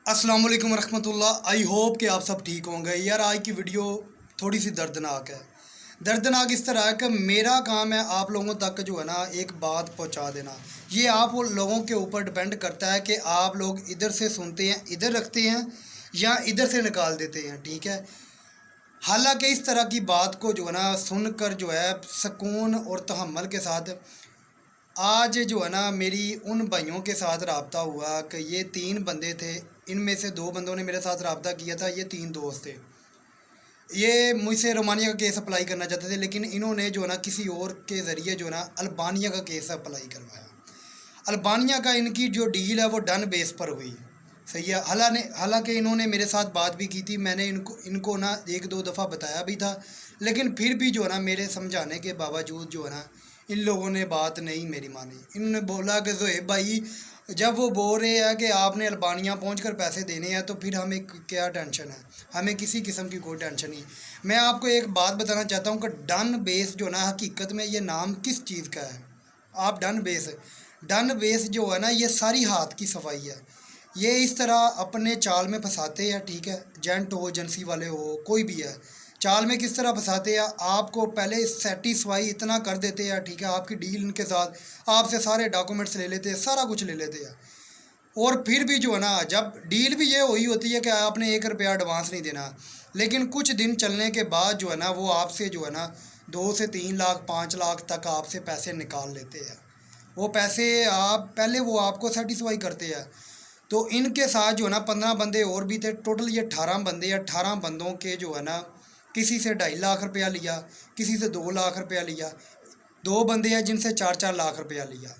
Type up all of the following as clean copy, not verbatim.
अस्सलाम वालेकुम रहमतुल्लाह। आई होप कि आप सब ठीक होंगे। यार आज की वीडियो थोड़ी सी दर्दनाक है। दर्दनाक इस तरह है कि मेरा काम है आप लोगों तक जो है ना एक बात पहुंचा देना। ये आप लोगों के ऊपर डिपेंड करता है कि आप लोग इधर से सुनते हैं, इधर रखते हैं या इधर से निकाल देते हैं। ठीक है। हालांकि इस तरह की बात को जो है ना सुनकर जो है सुकून और तहम्मुल के साथ आज जो है ना मेरी उन भाइयों के साथ रब्ता हुआ कि ये 3 बंदे थे। इनमें से 2 बंदों ने मेरे साथ रब्ता किया था। ये 3 दोस्त थे। ये मुझसे रोमानिया का केस अप्लाई करना चाहते थे, लेकिन इन्होंने जो है ना किसी और के ज़रिए जो है ना अल्बानिया का केस अप्लाई करवाया। अल्बानिया का इनकी जो डील है वो डन बेस पर हुई। सही है। हालांकि इन्होंने मेरे साथ बात भी की थी। मैंने इनको इनको ना 1-2 दफ़ा बताया भी था, लेकिन फिर भी जो है ना मेरे समझाने के बावजूद जो है ना इन लोगों ने बात नहीं मेरी मानी। इन्होंने बोला कि ज़ोहेब भाई, जब वो बोल रहे हैं कि आपने अल्बानिया पहुंचकर पैसे देने हैं तो फिर हमें क्या टेंशन है। हमें किसी किस्म की कोई टेंशन नहीं। मैं आपको एक बात बताना चाहता हूँ कि डन बेस जो ना हकीकत में ये नाम किस चीज़ का है। आप डन बेस जो है ना ये सारी हाथ की सफाई है। ये इस तरह अपने चाल में फंसाते हैं। ठीक है। जेंट हो, एजेंसी वाले हो, कोई भी है, चाल में किस तरह फंसाते हैं आपको पहले सेटिस्फाई इतना कर देते हैं। ठीक है। आपकी डील इनके साथ, आपसे सारे डॉक्यूमेंट्स ले लेते हैं, सारा कुछ ले लेते हैं। और फिर भी जो है ना जब डील भी ये हुई होती है कि आपने 1 रुपया एडवांस नहीं देना, लेकिन कुछ दिन चलने के बाद जो है ना वो आपसे जो है ना 2 से 3 लाख 5 लाख तक आपसे पैसे निकाल लेते हैं। वो पैसे आप पहले वो आपको सेटिस्फाई करते हैं। तो इनके साथ जो है ना 15 बंदे और भी थे। टोटल ये 18 बंदे, 18 बंदों के जो है ना किसी से 2.5 लाख रुपया लिया, किसी से 2 लाख रुपया लिया। 2 बंदे हैं जिनसे 4-4 लाख रुपया लिया।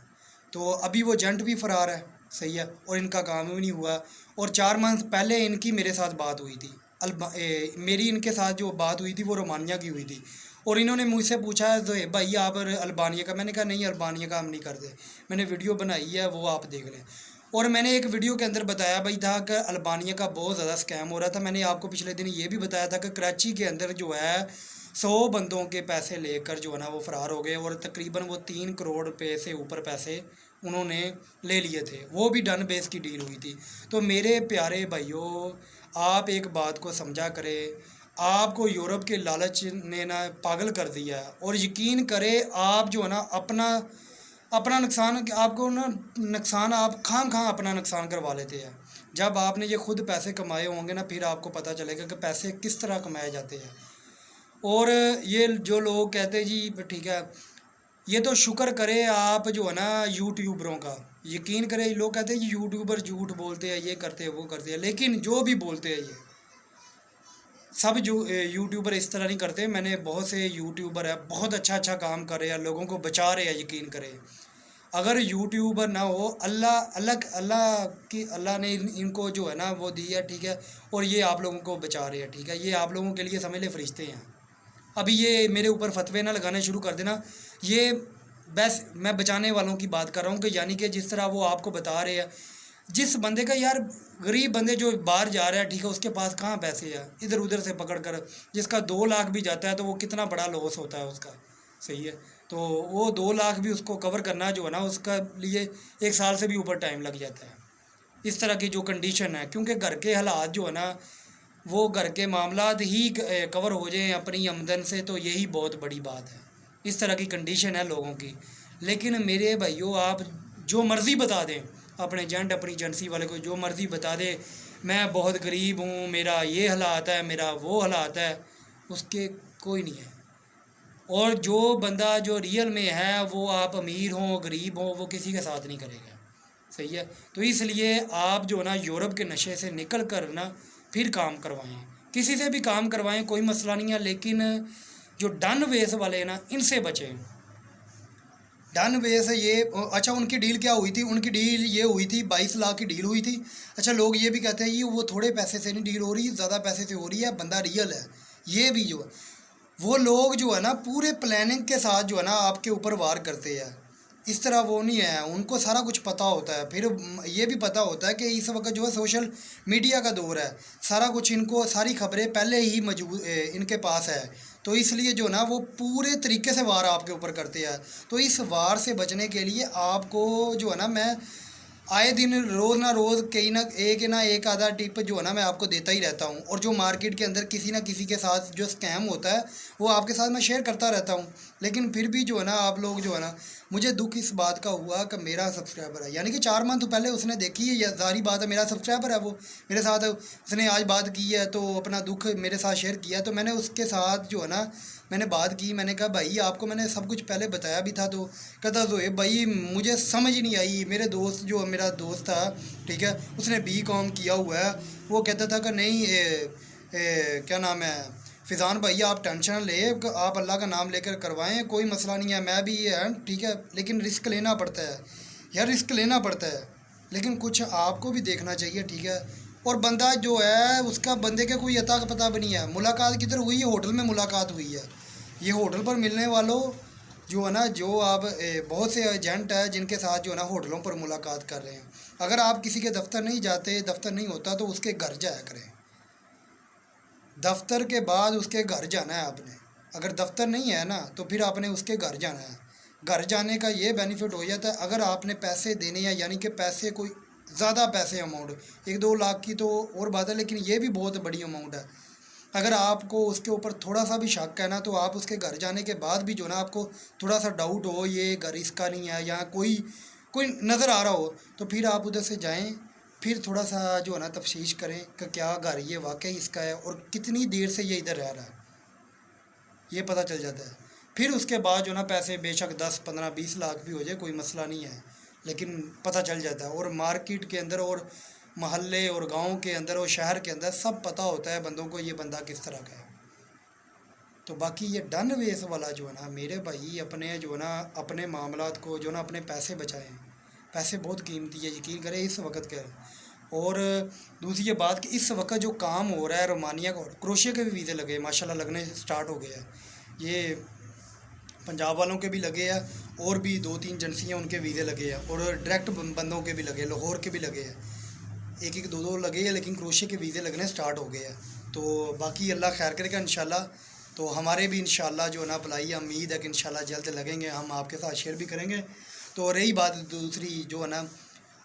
तो अभी वो एजेंट भी फ़रार है। सही है। और इनका काम भी नहीं हुआ। और 4 मंथ पहले इनकी मेरे साथ बात हुई थी। मेरी इनके साथ जो बात हुई थी वो रोमानिया की हुई थी। और इन्होंने मुझसे पूछा है तो भाई आप अल्बानिया का। मैंने कहा नहीं, अल्बानिया का हम नहीं करते। मैंने वीडियो बनाई है, वो आप देख लें। और मैंने एक वीडियो के अंदर बताया भाई था कि अल्बानिया का बहुत ज़्यादा स्कैम हो रहा था। मैंने आपको पिछले दिन ये भी बताया था कि कराची के अंदर जो है 100 बंदों के पैसे लेकर जो है ना वो फ़रार हो गए। और तकरीबन वो 3 करोड़ रुपए से ऊपर पैसे उन्होंने ले लिए थे। वो भी डन बेस की डील हुई थी। तो मेरे प्यारे भाइयों, आप एक बात को समझा करें। आपको यूरोप के लालच ने ना पागल कर दिया है। और यकीन करें आप जो है ना अपना अपना नुकसान आपको ना नुकसान आप खाम अपना नुकसान करवा लेते हैं। जब आपने ये खुद पैसे कमाए होंगे ना फिर आपको पता चलेगा कि पैसे किस तरह कमाए जाते हैं। और ये जो लोग कहते हैं जी ठीक है, ये तो शुक्र करें आप जो है ना यूट्यूबरों का। यकीन करें, लोग कहते हैं ये यूट्यूबर झूठ बोलते हैं, ये करते हैं, वो करते हैं, लेकिन जो भी बोलते हैं ये सब जो यूट्यूबर इस तरह नहीं करते। मैंने बहुत से यूट्यूबर है बहुत अच्छा काम कर रहे हैं, लोगों को बचा रहे हैं। यकीन करें, अगर यूट्यूबर ना हो, अल्लाह ने इनको जो है ना वो दी है। ठीक है। और ये आप लोगों को बचा रहे हैं। ठीक है। ये आप लोगों के लिए समझ ले फरिश्ते हैं। अभी ये मेरे ऊपर फतवे ना लगाने शुरू कर देना। ये बस मैं बचाने वालों की बात कर रहा हूँ कि यानी कि जिस तरह वो आपको बता रहे हैं, जिस बंदे का यार गरीब बंदे जो बाहर जा रहा है, ठीक है, उसके पास कहाँ पैसे हैं इधर उधर से पकड़ कर। जिसका 2 लाख भी जाता है तो वो कितना बड़ा लॉस होता है उसका। सही है। तो वो 2 लाख भी उसको कवर करना जो है ना उसका लिए 1 साल से भी ऊपर टाइम लग जाता है। इस तरह की जो कंडीशन है, क्योंकि घर के हालात जो है ना वो घर के मामलात ही कवर हो जाएं अपनी आमदन से, तो यही बहुत बड़ी बात है। इस तरह की कंडीशन है लोगों की। लेकिन मेरे भाइयों, आप जो मर्ज़ी बता दें, अपने एजेंट अपनी एजेंसी वाले को जो मर्ज़ी बता दे, मैं बहुत गरीब हूँ, मेरा ये हालात है, मेरा वो हालात है, उसके कोई नहीं है। और जो बंदा जो रियल में है वो आप अमीर हों गरीब हों वो किसी के साथ नहीं करेगा। सही है। तो इसलिए आप जो ना यूरोप के नशे से निकल कर ना फिर काम करवाएं, किसी से भी काम करवाएं, कोई मसला नहीं है। लेकिन जो डन वेस वाले ना इनसे बचें। डन वेस ये अच्छा, उनकी डील क्या हुई थी? उनकी डील ये हुई थी 22 लाख की डील हुई थी। अच्छा, लोग ये भी कहते हैं ये वो थोड़े पैसे से नहीं डील हो रही, ज़्यादा पैसे से हो रही है, बंदा रियल है। ये भी जो वो लोग जो है ना पूरे प्लानिंग के साथ जो है ना आपके ऊपर वार करते हैं। इस तरह वो नहीं है, उनको सारा कुछ पता होता है। फिर ये भी पता होता है कि इस वक्त जो है सोशल मीडिया का दौर है, सारा कुछ इनको सारी खबरें पहले ही मौजूद इनके पास है। तो इसलिए जो ना वो पूरे तरीके से वार आपके ऊपर करते हैं। तो इस वार से बचने के लिए आपको जो है ना मैं आए दिन रोज़ ना रोज़ कहीं ना एक आधा टिप जो है ना मैं आपको देता ही रहता हूँ, और जो मार्केट के अंदर किसी ना किसी के साथ जो स्कैम होता है वो आपके साथ मैं शेयर करता रहता हूँ। लेकिन फिर भी जो है ना आप लोग जो है ना, मुझे दुख इस बात का हुआ कि मेरा सब्सक्राइबर है, यानी कि 4 मंथ पहले उसने देखी है, या ज़ाहिर बात है मेरा सब्सक्राइबर है वो, मेरे साथ उसने आज बात की है तो अपना दुख मेरे साथ शेयर किया, तो मैंने उसके साथ जो है ना मैंने बात की। मैंने कहा भाई आपको मैंने सब कुछ पहले बताया भी था, तो कहता जोए भाई मुझे समझ ही नहीं आई। मेरे दोस्त जो मेरा दोस्त था, ठीक है, उसने B.Com किया हुआ है, वो कहता था कि नहीं क्या नाम है फ़िज़ान भाई आप टेंशन ले, आप अल्लाह का नाम लेकर करवाएं, कोई मसला नहीं है, मैं भी ये है ठीक है, लेकिन रिस्क लेना पड़ता है यार, रिस्क लेना पड़ता है, लेकिन कुछ आपको भी देखना चाहिए, ठीक है। और बंदा जो है उसका बंदे के कोई अता पता भी नहीं है। मुलाकात किधर हुई है? होटल में मुलाकात हुई है। ये होटल पर मिलने वालों जो है ना, जो आप बहुत से एजेंट है जिनके साथ जो है ना होटलों पर मुलाकात कर रहे हैं। अगर आप किसी के दफ्तर नहीं जाते, दफ्तर नहीं होता, तो उसके घर जाया करें। दफ्तर के बाद उसके घर जाना है आपने। अगर दफ्तर नहीं है ना तो फिर आपने उसके घर जाना है। घर जाने का ये बेनिफिट हो जाता है, अगर आपने पैसे देने हैं, यानी कि पैसे कोई ज़्यादा पैसे अमाउंट 1-2 लाख की तो और बात है, लेकिन ये भी बहुत बड़ी अमाउंट है। अगर आपको उसके ऊपर थोड़ा सा भी शक है ना, तो आप उसके घर जाने के बाद भी जो ना आपको थोड़ा सा डाउट हो ये घर इसका नहीं है, या कोई कोई नज़र आ रहा हो, तो फिर आप उधर से जाएं, फिर थोड़ा सा जो है ना तफ्तीश करें कि क्या घर ये वाकई इसका है और कितनी देर से ये इधर रह रहा है, ये पता चल जाता है। फिर उसके बाद जो ना पैसे बेशक 10-15-20 लाख भी हो जाए, कोई मसला नहीं है, लेकिन पता चल जाता है। और मार्केट के अंदर और मोहल्ले और गांव के अंदर और शहर के अंदर सब पता होता है बंदों को ये बंदा किस तरह का है। तो बाकी ये डन वेस वाला जो है ना मेरे भाई, अपने जो है ना अपने मामलात को जो ना अपने पैसे बचाएं। पैसे बहुत कीमती है, यकीन करें इस वक्त के। और दूसरी ये बात कि इस वक्त जो काम हो रहा है रोमानिया का, क्रोशिया के भी वीज़े लगे माशाल्लाह, लगने स्टार्ट हो गए हैं। ये पंजाब वालों के भी लगे हैं, और भी 2-3 एजेंसी हैं उनके वीज़े लगे हैं, और डायरेक्ट बंदों के भी लगे, लाहौर के भी लगे हैं, 1-1 2-2 लगे हैं, लेकिन क्रोशिया के वीज़े लगने स्टार्ट हो गए हैं। तो बाकी अल्लाह खैर करेगा इंशाल्लाह। तो हमारे भी इंशाल्लाह जो है ना अप्लाई, उम्मीद है कि इंशाल्लाह जल्द लगेंगे, हम आपके साथ शेयर भी करेंगे। तो रही बात दूसरी जो है ना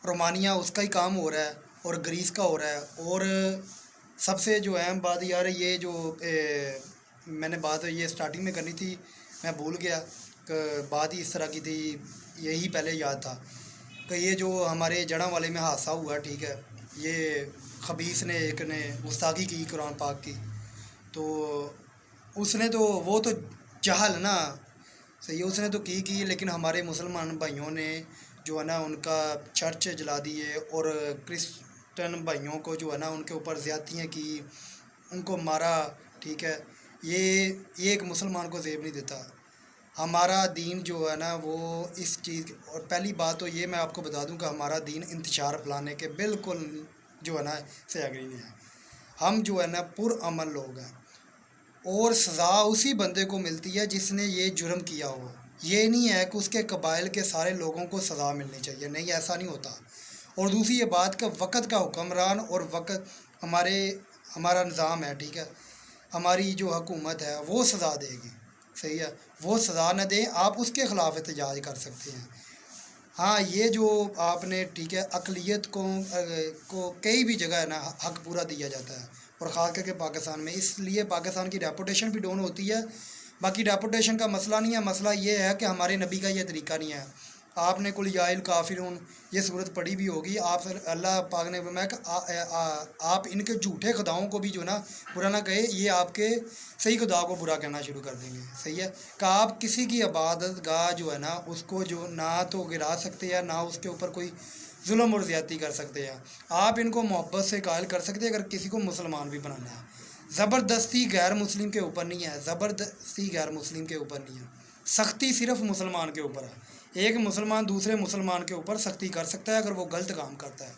रोमानिया, उसका ही काम हो रहा है और ग्रीस का हो रहा है। और सबसे जो अहम बात यार, ये जो मैंने बात ये स्टार्टिंग में करनी थी, मैं भूल गया कि बात ही इस तरह की थी, यही पहले याद था कि ये जो हमारे जड़ा वाले में हादसा हुआ, ठीक है, ये खबीस ने एक ने गुस्ताखी की कुरान पाक की, तो उसने तो वो तो जहल ना सही है, उसने तो की, लेकिन हमारे मुसलमान भाइयों ने जो है ना उनका चर्च जला दिए, और क्रिश्चियन भाइयों को जो है ना उनके ऊपर ज़्यादतियाँ की, उनको मारा, ठीक है। ये एक मुसलमान को ज़ेब नहीं देता। हमारा दीन जो है ना वो इस चीज़, और पहली बात तो ये मैं आपको बता दूं कि हमारा दीन इंतशार फैलाने के बिल्कुल जो है ना से एग्री नहीं है। हम जो है ना पुरअमल लोग हैं, और सज़ा उसी बंदे को मिलती है जिसने ये जुर्म किया हो। ये नहीं है कि उसके कबाइल के सारे लोगों को सज़ा मिलनी चाहिए, नहीं, ऐसा नहीं होता। और दूसरी ये बात कि वक़्त का हुक्मरान और वक़्त हमारा निज़ाम है, ठीक है, हमारी जो हुकूमत है वो सज़ा देगी, सही है, वो सज़ा न दे, आप उसके ख़िलाफ़ एहतजाज कर सकते हैं। हाँ, ये जो आपने, ठीक है, अक़लियत को कई भी जगह है ना हक़ पूरा दिया जाता है, और ख़ास करके पाकिस्तान में, इसलिए पाकिस्तान की रेपुटेशन भी डाउन होती है। बाकी रेपुटेशन का मसला नहीं है, मसला ये है कि हमारे नबी का ये तरीका नहीं है। आपने कुल याइल काफिरून ये सूरत पढ़ी भी होगी, आप अल्लाह पाक ने फरमाया कि आप इनके झूठे खुदाओं को भी जो ना बुरा ना कहे, ये आपके सही खुदा को बुरा कहना शुरू कर देंगे, सही है। कि आप किसी की इबादत गाह जो है ना उसको जो ना तो गिरा सकते हैं, ना उसके ऊपर कोई जुल्म और ज़्यादती कर सकते हैं। आप इनको मोहब्बत से कायल कर सकते हैं अगर किसी को मुसलमान भी बनाना है। ज़बरदस्ती गैर मुस्लिम के ऊपर नहीं है, ज़बरदस्ती गैर मुस्लिम के ऊपर नहीं है, सख्ती सिर्फ मुसलमान के ऊपर है। एक मुसलमान दूसरे मुसलमान के ऊपर सख्ती कर सकता है अगर वो गलत काम करता है,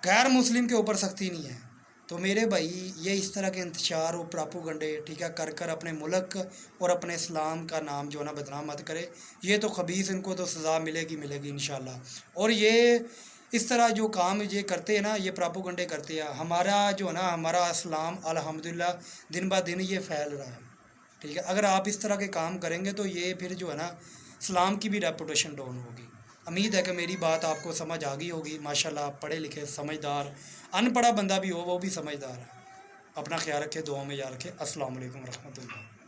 गैर मुस्लिम के ऊपर सख्ती नहीं है। तो मेरे भाई ये इस तरह के इंतशार और प्रोपेगेंडे, ठीक है, कर कर अपने मुल्क और अपने इस्लाम का नाम जो है ना बदनाम मत करे। ये तो खबीस, इनको तो सज़ा मिलेगी मिलेगी इंशाल्लाह। और ये इस तरह जो काम ये करते हैं ना, ये प्रोपेगेंडे करते हैं, हमारा जो है ना हमारा इस्लाम अल्हम्दुलिल्लाह दिन ब दिन ये फैल रहा है, ठीक है। अगर आप इस तरह के काम करेंगे तो ये फिर जो है ना इस्लाम की भी रेपुटेशन डाउन होगी। उम्मीद है कि मेरी बात आपको समझ आ गई होगी। माशाल्लाह आप पढ़े लिखे समझदार, अनपढ़ा बंदा भी हो वो भी समझदार है। अपना ख्याल रखें, दुआ में याद रखें। अस्सलाम वालेकुम रहमतुल्लाह।